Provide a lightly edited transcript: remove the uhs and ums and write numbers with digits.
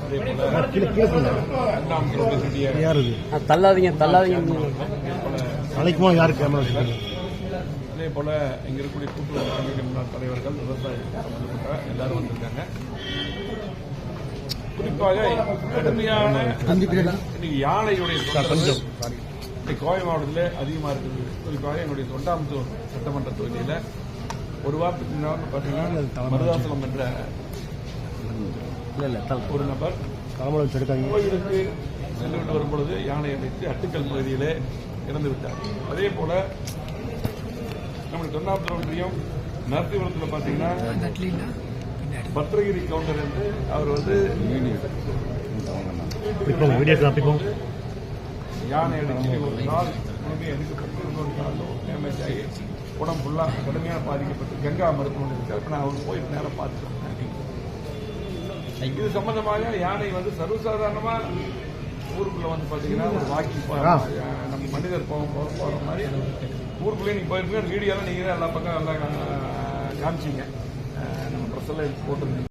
அதே போல தள்ளாதீங்க நாளைக்குமா யாரு கேமரா அதே போல இங்க இருக்கக்கூடிய கூட்டுறவு சங்கத்தின் முன்னாள் தலைவர்கள் விவசாயிகள் சம்பந்தப்பட்ட எல்லாரும் வந்திருக்காங்க. குறிப்பாக கடுமையான இன்னைக்கு யானையுடைய கோவை மாவட்டத்தில் அதிகமா இருக்குது. குறிப்பாக எங்களுடைய தொண்டாமுத்தூர் சட்டமன்ற தொகுதியில் ஒரு வாரத்துக்கு முன்னாடி பார்த்தீங்கன்னா மருதாசலம் என்ற ஒரு நபர் கோயிலுக்கு சென்றுவிட்டு வரும்பொழுது யானை அடைத்து அட்டுக்கல் பகுதியிலே இறந்து விட்டார். அதே போல நம்முடைய தொண்டாமுத்தூர் ஒன்றியம் நரசிபுரத்தில் பார்த்தீங்கன்னா பத்ரகிரி கவுண்டர் என்று அவர் யானை அடிச்சு ஒரு நாள் முழுமையை எடுக்கப்பட்டு இன்னொரு நாளும் டேமேஜ் ஆகி உடம்பு ஃபுல்லாக கடுமையான பாதிக்கப்பட்டு கங்கா மருத்துவமனை இருக்கார். இப்போ நான் அவர் போயிட்டு நேரம் பார்த்துட்டோம். இது சம்பந்தமாக யானை சர்வசாதாரணமா ஊருக்குள்ள பார்த்தீங்கன்னா ஒரு வாக்கிங் நம்ம மனிதர் போற மாதிரி ஊருக்குள்ளே நீங்க போயிருப்பீங்க. வீடியோலாம் நீங்க தான் எல்லா பக்கம் எல்லாம் காமிச்சிங்க. நம்ம ட்ரெஸ் எல்லாம் போட்டுருந்தீங்க.